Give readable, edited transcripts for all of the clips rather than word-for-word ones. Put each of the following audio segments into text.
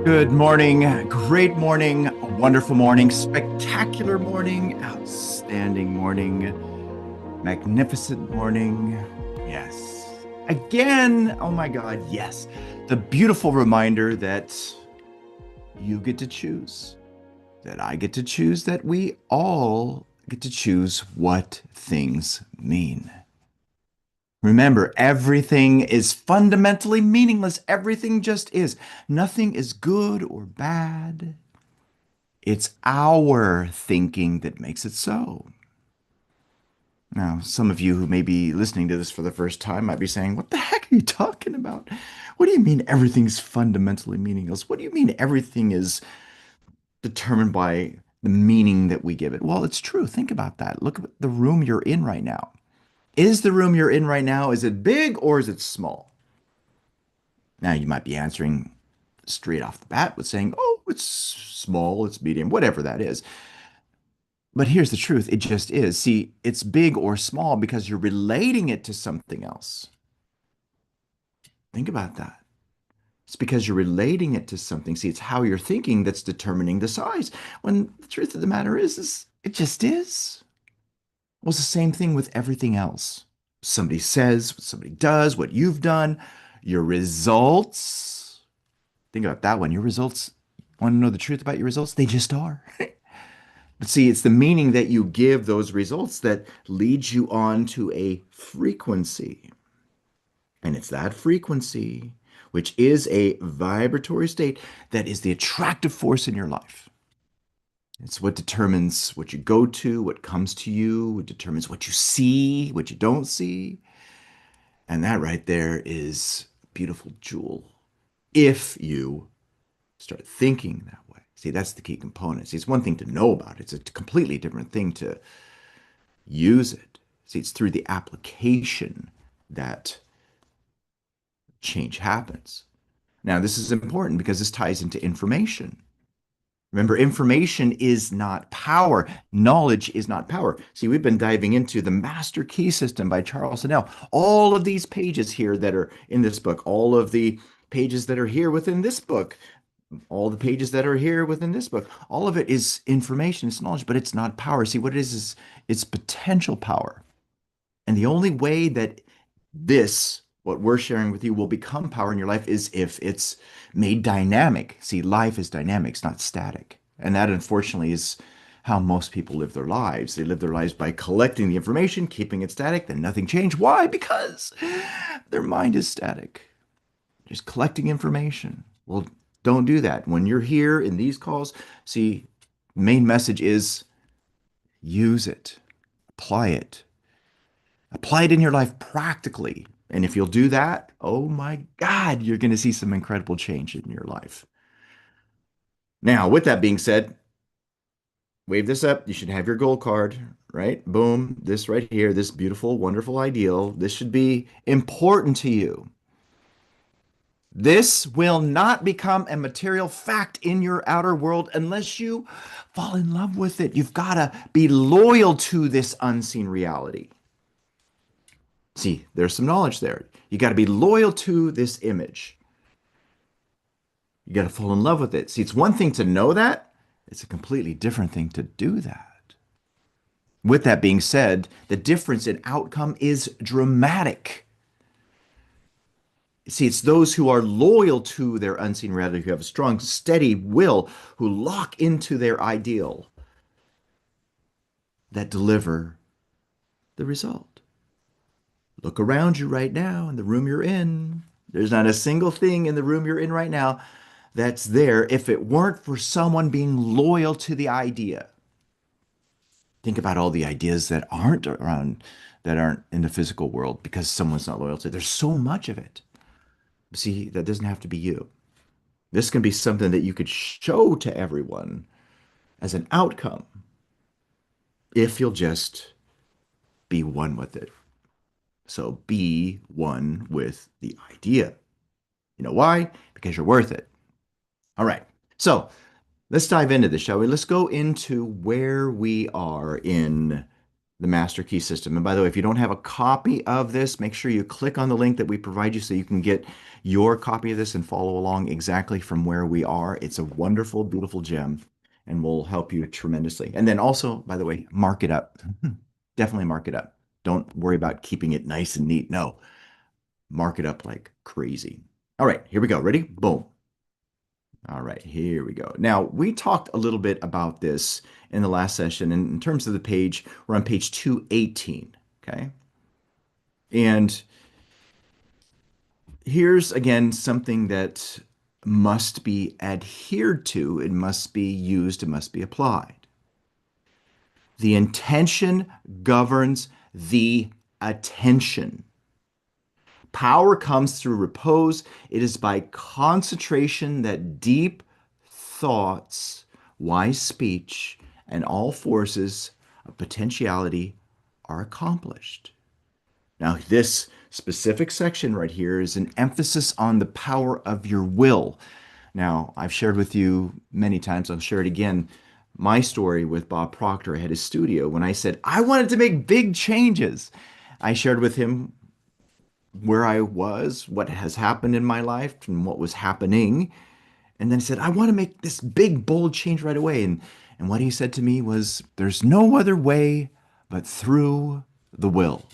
Good morning, great morning, wonderful morning, spectacular morning, outstanding morning, magnificent morning. Yes. Again, oh my God, yes. The beautiful reminder that you get to choose, that I get to choose, that we all get to choose what things mean. Remember, everything is fundamentally meaningless. Everything just is. Nothing is good or bad. It's our thinking that makes it so. Now, some of you who may be listening to this for the first time might be saying, "What the heck are you talking about? What do you mean everything's fundamentally meaningless? What do you mean everything is determined by the meaning that we give it?" Well, it's true. Think about that. Look at the room you're in right now. Is the room you're in right now, is it big or is it small? Now, you might be answering straight off the bat with saying, "Oh, it's small, it's medium, whatever that is." But here's the truth, it just is. See, it's big or small because you're relating it to something else. Think about that. It's because you're relating it to something. See, it's how you're thinking that's determining the size. When the truth of the matter is it just is. Well, it's the same thing with everything else. Somebody says, what somebody does, what you've done, your results. Think about that one. Your results, want to know the truth about your results? They just are. But see, it's the meaning that you give those results that leads you on to a frequency. And it's that frequency, which is a vibratory state, that is the attractive force in your life. It's what determines what you go to, what comes to you, it determines what you see, what you don't see. And that right there is a beautiful jewel. If you start thinking that way. See, that's the key component. See, it's one thing to know about it. It's a completely different thing to use it. See, it's through the application that change happens. Now, this is important because this ties into information. Remember, information is not power. Knowledge is not power. See, we've been diving into the Master Key System by Charles Snell. All of these pages here that are in this book, all of the pages that are here within this book, all the pages that are here within this book, all of it is information, it's knowledge, but it's not power. See, what it is it's potential power. And the only way that what we're sharing with you, will become power in your life is if it's made dynamic. See, life is dynamic, it's not static. And that, unfortunately, is how most people live their lives. They live their lives by collecting the information, keeping it static, then nothing changed. Why? Because their mind is static, just collecting information. Well, don't do that. When you're here in these calls, see, main message is use it, apply it, apply it in your life practically. And if you'll do that, oh my God, you're going to see some incredible change in your life. Now, with that being said, wave this up. You should have your goal card, right? Boom. This right here, this beautiful, wonderful ideal. This should be important to you. This will not become a material fact in your outer world unless you fall in love with it. You've got to be loyal to this unseen reality. See, there's some knowledge there. You got to be loyal to this image. You got to fall in love with it. See, it's one thing to know that, it's a completely different thing to do that. With that being said, the difference in outcome is dramatic. See, it's those who are loyal to their unseen reality, who have a strong, steady will, who lock into their ideal, that deliver the result. Look around you right now in the room you're in. There's not a single thing in the room you're in right now that's there if it weren't for someone being loyal to the idea. Think about all the ideas that aren't around, that aren't in the physical world because someone's not loyal to it. There's so much of it. See, that doesn't have to be you. This can be something that you could show to everyone as an outcome if you'll just be one with it. So be one with the idea. You know why? Because you're worth it. All right. So let's dive into this, shall we? Let's go into where we are in the Master Key System. And by the way, if you don't have a copy of this, make sure you click on the link that we provide you so you can get your copy of this and follow along exactly from where we are. It's a wonderful, beautiful gem and will help you tremendously. And then also, by the way, mark it up. Definitely mark it up. Don't worry about keeping it nice and neat. No, mark it up like crazy. All right, here we go. Ready? Boom. All right, here we go. Now, we talked a little bit about this in the last session. And in terms of the page, we're on page 218, okay? And here's again something that must be adhered to, it must be used, it must be applied. The intention governs the attention. Power comes through repose. It is by concentration that deep thoughts, wise speech, and all forces of potentiality are accomplished. Now, this specific section right here is an emphasis on the power of your will. Now, I've shared with you many times, I'll share it again, my story with Bob Proctor at his studio when I said I wanted to make big changes. I shared with him where I was, what has happened in my life, and what was happening. And then he said, I want to make this big, bold change right away. And what he said to me was, there's no other way but through the will.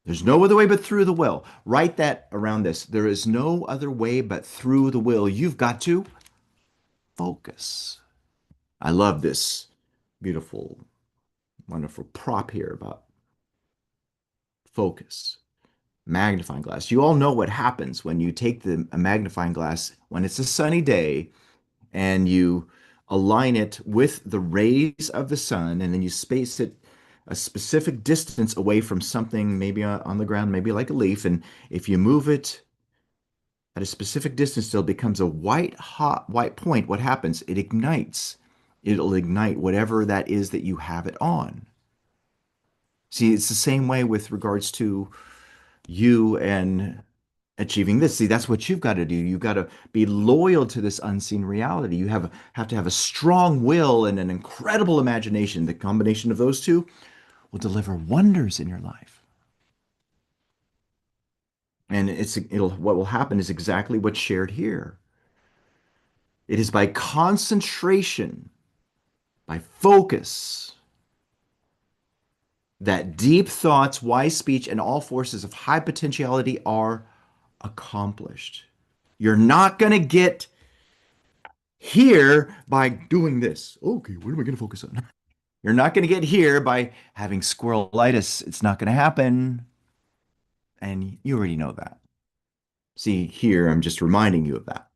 There's no other way but through the will. Write that around this. There is no other way but through the will. You've got to focus. I love this beautiful, wonderful prop here about focus. Magnifying glass. You all know what happens when you take a magnifying glass when it's a sunny day and you align it with the rays of the sun and then you space it a specific distance away from something maybe on the ground, maybe like a leaf. And if you move it at a specific distance till it becomes a hot white point, what happens? It ignites. It'll ignite whatever that is that you have it on. See, it's the same way with regards to you and achieving this. See, that's what you've got to do. You've got to be loyal to this unseen reality. You have to have a strong will and an incredible imagination. The combination of those two will deliver wonders in your life. And what will happen is exactly what's shared here. It is by concentration, by focus, that deep thoughts, wise speech, and all forces of high potentiality are accomplished. You're not going to get here by doing this. Okay, what am I going to focus on? You're not going to get here by having squirrelitis. It's not going to happen. And you already know that. See, here, I'm just reminding you of that.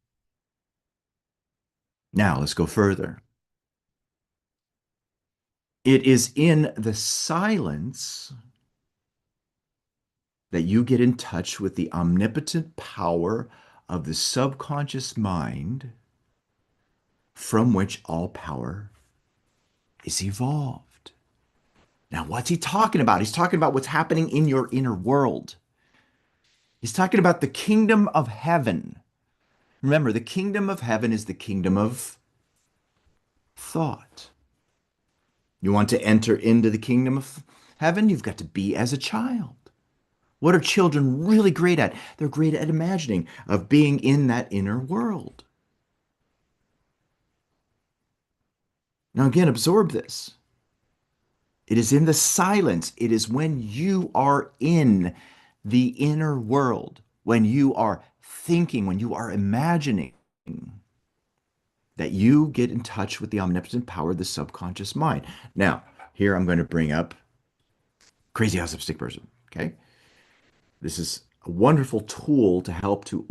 Now, let's go further. It is in the silence that you get in touch with the omnipotent power of the subconscious mind from which all power is evolved. Now, what's he talking about? He's talking about what's happening in your inner world. He's talking about the kingdom of heaven. Remember, the kingdom of heaven is the kingdom of thought. You want to enter into the kingdom of heaven? You've got to be as a child. What are children really great at? They're great at imagining, of being in that inner world. Now, again, absorb this. It is in the silence. It is when you are in the inner world, when you are thinking, when you are imagining, that you get in touch with the omnipotent power of the subconscious mind. Now, here I'm going to bring up Crazy House of Stick Person, okay? This is a wonderful tool to help to